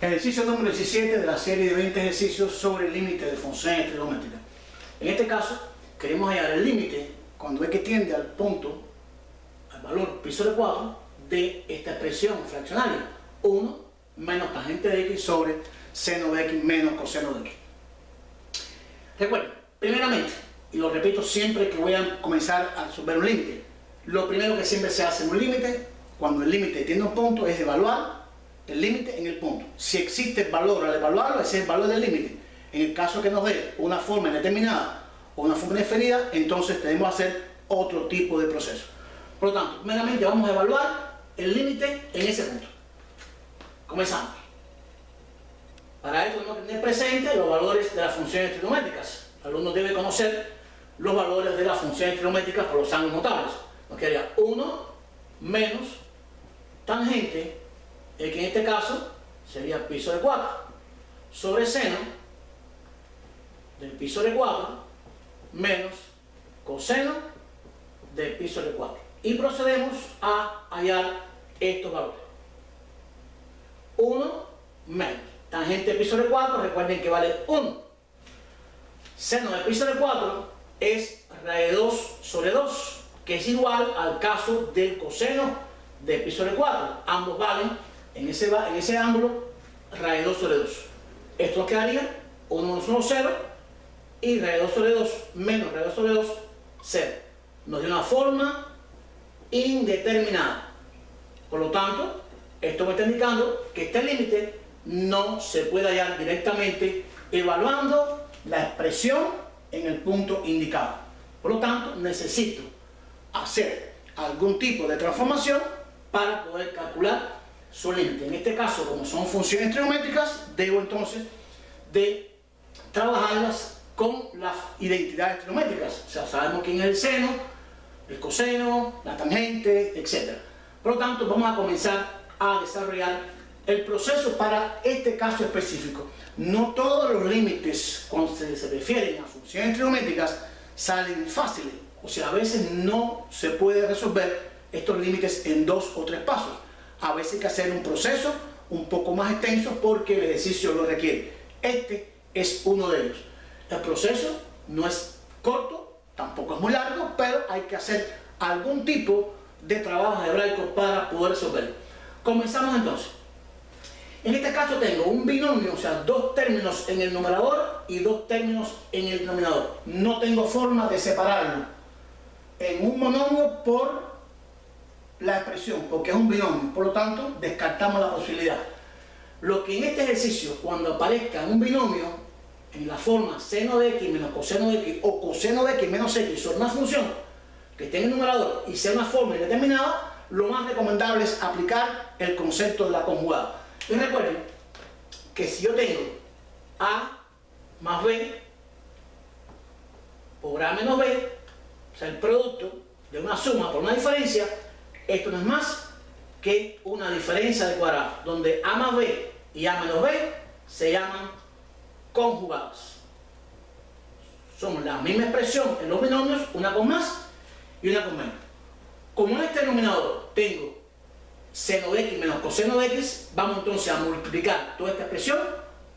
Ejercicio número 17 de la serie de 20 ejercicios sobre el límite de funciones trigonométricas. En este caso, queremos hallar el límite cuando x tiende al punto, al valor pi sobre 4 de esta expresión fraccionaria, 1 menos tangente de x sobre seno de x menos coseno de x. Recuerden, primeramente, y lo repito siempre que voy a comenzar a resolver un límite, lo primero que siempre se hace en un límite, cuando el límite tiene un punto, es evaluar el límite en el punto. Si existe valor al evaluarlo, ese es el valor del límite. En el caso que nos dé una forma indeterminada o una forma indefinida, entonces tenemos que hacer otro tipo de proceso. Por lo tanto, primeramente vamos a evaluar el límite en ese punto. Comenzamos. Para esto tenemos que tener presente los valores de las funciones trigonométricas. El alumno debe conocer los valores de las funciones trigonométricas por los ángulos notables. Nos quedaría 1 menos tangente, que en este caso sería pi sobre 4, sobre seno del pi sobre 4 menos coseno del pi sobre 4. Y procedemos a hallar estos valores. 1 menos tangente de pi sobre 4, recuerden que vale 1. Seno de pi sobre 4 es raíz de 2 sobre 2, que es igual al caso del coseno de pi sobre 4. Ambos valen en ese ángulo raíz de 2 sobre 2. Esto nos quedaría 1 menos 1, 0, y raíz de 2 sobre 2 menos raíz de 2 sobre 2, 0. Nos dio una forma indeterminada. Por lo tanto, esto me está indicando que este límite no se puede hallar directamente evaluando la expresión en el punto indicado. Por lo tanto, necesito hacer algún tipo de transformación para poder calcular su límite. En este caso, como son funciones trigonométricas, debo entonces de trabajarlas con las identidades trigonométricas. O sea, sabemos quién es el seno, el coseno, la tangente, etc. Por lo tanto, vamos a comenzar a desarrollar el proceso para este caso específico. No todos los límites, cuando se refieren a funciones trigonométricas, salen fáciles. O sea, a veces no se puede resolver estos límites en 2 o 3 pasos. A veces hay que hacer un proceso un poco más extenso porque el ejercicio lo requiere. Este es uno de ellos. El proceso no es corto, tampoco es muy largo, pero hay que hacer algún tipo de trabajo algebraico para poder resolverlo. Comenzamos entonces. En este caso tengo un binomio, o sea, 2 términos en el numerador y 2 términos en el denominador. No tengo forma de separarlo en un monomio por la expresión, porque es un binomio. Por lo tanto, descartamos la posibilidad. Lo que en este ejercicio, cuando aparezca un binomio en la forma seno de x menos coseno de x o coseno de x menos x sobre una función que esté en el numerador y sea una forma indeterminada, lo más recomendable es aplicar el concepto de la conjugada. Y recuerden que si yo tengo a más b por a menos b, o sea, el producto de una suma por una diferencia, esto no es más que una diferencia de cuadrados, donde a más b y a menos b se llaman conjugadas. Son la misma expresión en los binomios, una con más y una con menos. Como en este denominador tengo seno de x menos coseno de x, vamos entonces a multiplicar toda esta expresión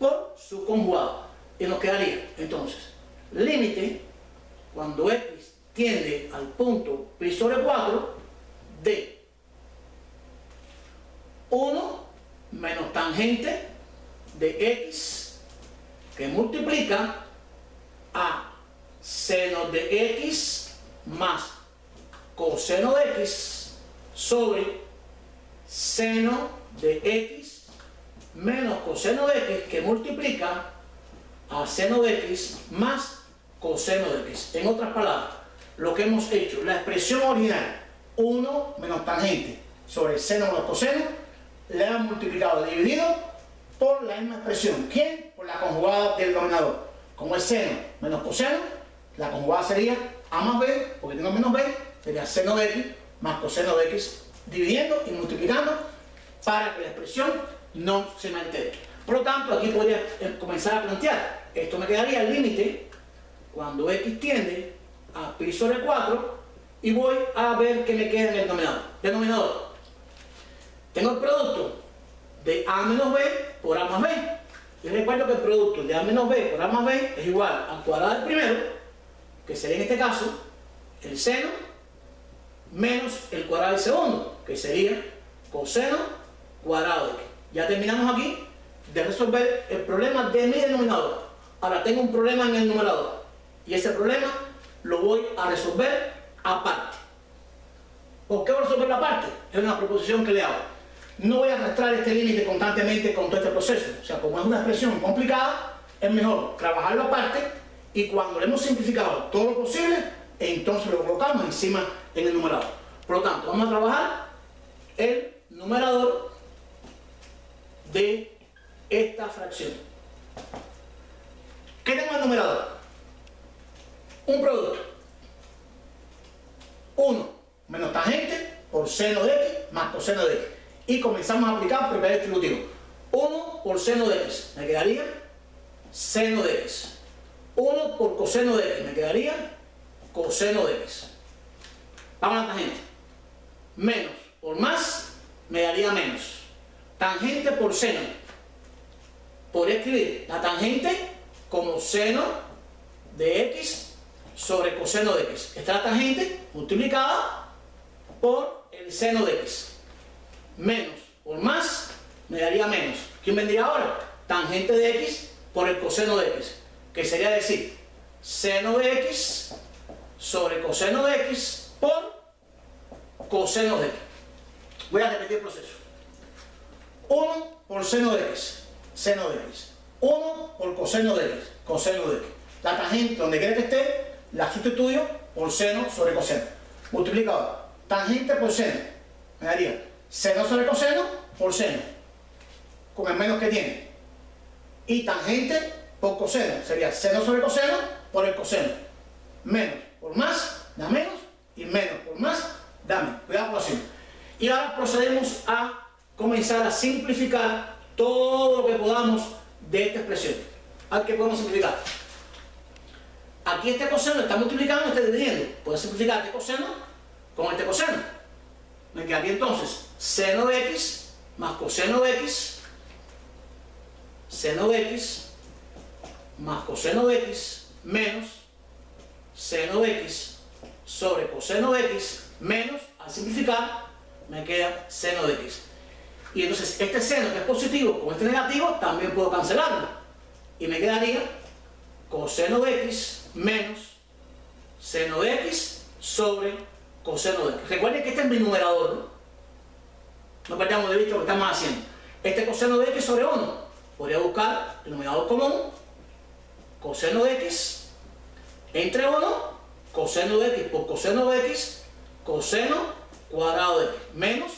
por su conjugado. Y nos quedaría entonces límite cuando x tiende al punto pi sobre 4 de 1 menos tangente de x que multiplica a seno de x más coseno de x sobre seno de x menos coseno de x que multiplica a seno de x más coseno de x. En otras palabras, lo que hemos hecho, la expresión original 1 menos tangente sobre seno menos coseno, le hemos multiplicado dividido por la misma expresión. ¿Quién? Por la conjugada del denominador. Como es seno menos coseno, la conjugada sería a más b, porque tengo menos b, sería seno de x más coseno de x, dividiendo y multiplicando para que la expresión no se me altere. Por lo tanto, aquí podría comenzar a plantear, esto me quedaría el límite cuando x tiende a pi sobre 4 y voy a ver qué me queda en el denominador. Tengo el producto de a menos b por A más B. Y recuerdo que el producto de A menos B por A más B es igual al cuadrado del primero, que sería en este caso el seno, menos el cuadrado del segundo, que sería coseno cuadrado de X. Ya terminamos aquí de resolver el problema de mi denominador. Ahora tengo un problema en el numerador, y ese problema lo voy a resolver aparte. ¿Por qué voy a resolverlo aparte? Es una proposición que le hago. No voy a arrastrar este límite constantemente con todo este proceso. O sea, como es una expresión complicada, es mejor trabajarlo aparte, y cuando le hemos simplificado todo lo posible, entonces lo colocamos encima en el numerador. Por lo tanto, vamos a trabajar el numerador de esta fracción. ¿Qué tengo en el numerador? Un producto. 1 menos tangente por seno de X más coseno de X. Y comenzamos a aplicar propiedades distributivas. 1 por seno de X, me quedaría seno de X. 1 por coseno de X, me quedaría coseno de X. Vamos a la tangente. Menos por más, me daría menos. Tangente por seno. Podría escribir la tangente como seno de X sobre coseno de X. Esta es la tangente multiplicada por el seno de X. Menos por más, me daría menos. ¿Quién vendría ahora? Tangente de X por el coseno de X, que sería decir seno de X sobre coseno de X por coseno de X. Voy a repetir el proceso. 1 por seno de X, seno de X. 1 por coseno de X, coseno de X. La tangente, donde quiera que esté, la sustituyo por seno sobre coseno. Multiplicador. Tangente por seno, me daría seno sobre coseno por seno, con el menos que tiene. Y tangente por coseno, sería seno sobre coseno por el coseno. Menos por más, da menos, y menos por más, da menos. Cuidado con así. Y ahora procedemos a comenzar a simplificar todo lo que podamos de esta expresión. ¿A qué podemos simplificar? Aquí este coseno está multiplicando, está dividiendo. Puedo simplificar este coseno con este coseno. Me quedaría entonces seno de X más coseno de X, seno de X más coseno de X menos seno de X sobre coseno de X menos, al simplificar, me queda seno de X. Y entonces este seno que es positivo con este negativo también puedo cancelarlo. Y me quedaría coseno de X menos seno de X sobre coseno de X. Recuerden que este es mi numerador, no perdamos de vista lo que estamos haciendo. Este coseno de X sobre 1, podría buscar el numerador común, coseno de X entre 1, coseno de X por coseno de X, coseno cuadrado de X, menos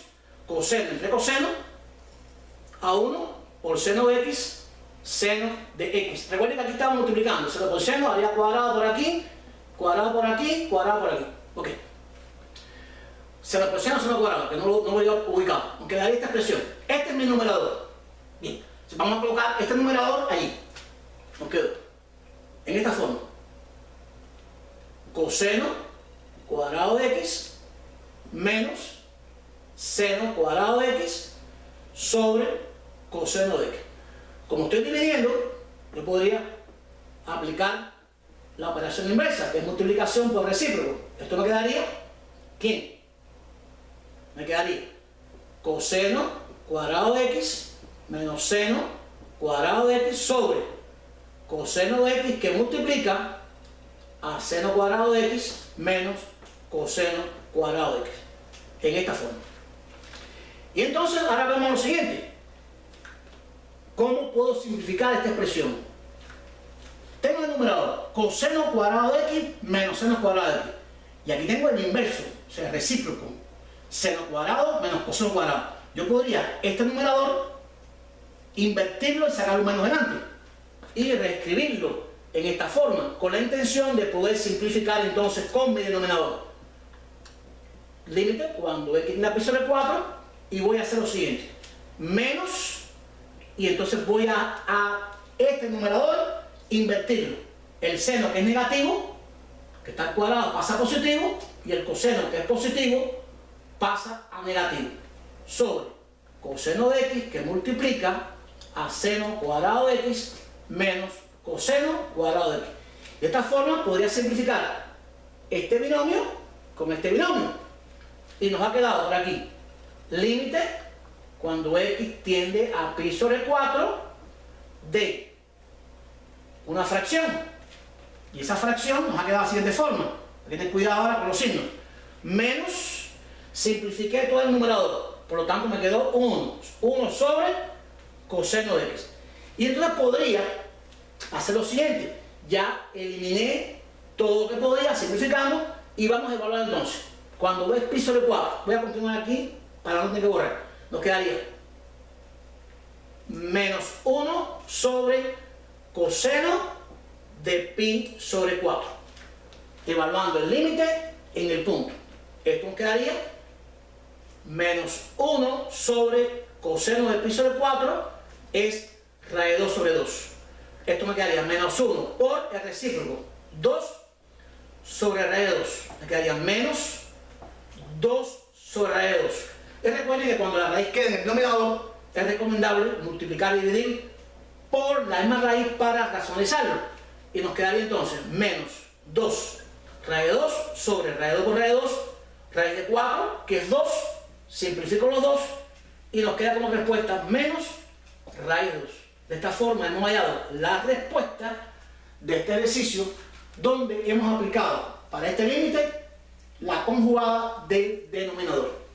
coseno entre coseno a 1 por seno de X, seno de X. Recuerden que aquí estamos multiplicando, seno por seno, haría cuadrado por aquí, cuadrado por aquí, cuadrado por aquí. Ok. Seno por seno, seno cuadrado, que no lo voy a ubicar. Me quedaría esta expresión. Este es mi numerador. Bien. Vamos a colocar este numerador allí. Nos quedó en esta forma. Coseno cuadrado de X menos seno cuadrado de X sobre coseno de X. Como estoy dividiendo, yo podría aplicar la operación inversa, que es multiplicación por recíproco. Esto me quedaría, ¿quién? Me quedaría coseno cuadrado de X menos seno cuadrado de X sobre coseno de X, que multiplica a seno cuadrado de X menos coseno cuadrado de X. En esta forma. Y entonces ahora vemos lo siguiente. ¿Cómo puedo simplificar esta expresión? Tengo el numerador coseno cuadrado de X menos seno cuadrado de X. Y aquí tengo el inverso, o sea, recíproco. Seno cuadrado menos coseno cuadrado. Yo podría este numerador invertirlo y sacar un menos delante. Y reescribirlo en esta forma, con la intención de poder simplificar entonces con mi denominador. Límite cuando x tiene la pi sobre 4, y voy a hacer lo siguiente. Menos, y entonces voy a este numerador invertirlo. El seno, que es negativo, que está al cuadrado, pasa a positivo, y el coseno, que es positivo, pasa a negativo. Sobre coseno de x, que multiplica a seno cuadrado de x menos coseno cuadrado de x. De esta forma podría simplificar este binomio con este binomio. Y nos ha quedado por aquí límite cuando x tiende a pi sobre 4 de una fracción. Y esa fracción nos ha quedado de la siguiente forma. Hay que tener cuidado ahora con los signos. Menos, simplifiqué todo el numerador. Por lo tanto me quedó un 1 sobre coseno de x. Y entonces podría hacer lo siguiente. Ya eliminé todo lo que podía simplificando y vamos a evaluar entonces. Cuando ves pi sobre 4, voy a continuar aquí para no tener que borrar. Nos quedaría menos 1 sobre coseno de pi sobre 4. Evaluando el límite en el punto. Esto nos quedaría menos 1 sobre coseno de pi sobre 4 es raíz de 2 sobre 2. Esto me quedaría menos 1 por el recíproco. 2 sobre raíz de 2. Me quedaría menos 2 sobre raíz de 2. Y recuerden que cuando la raíz quede en el denominador, es recomendable multiplicar y dividir por la misma raíz para racionalizarlo. Y nos quedaría entonces menos 2 raíz de 2 sobre raíz de 2 por raíz de 2, raíz de 4, que es 2. Simplifico los 2 y nos queda como respuesta menos raíz de 2. De esta forma hemos hallado la respuesta de este ejercicio donde hemos aplicado para este límite la conjugada del denominador.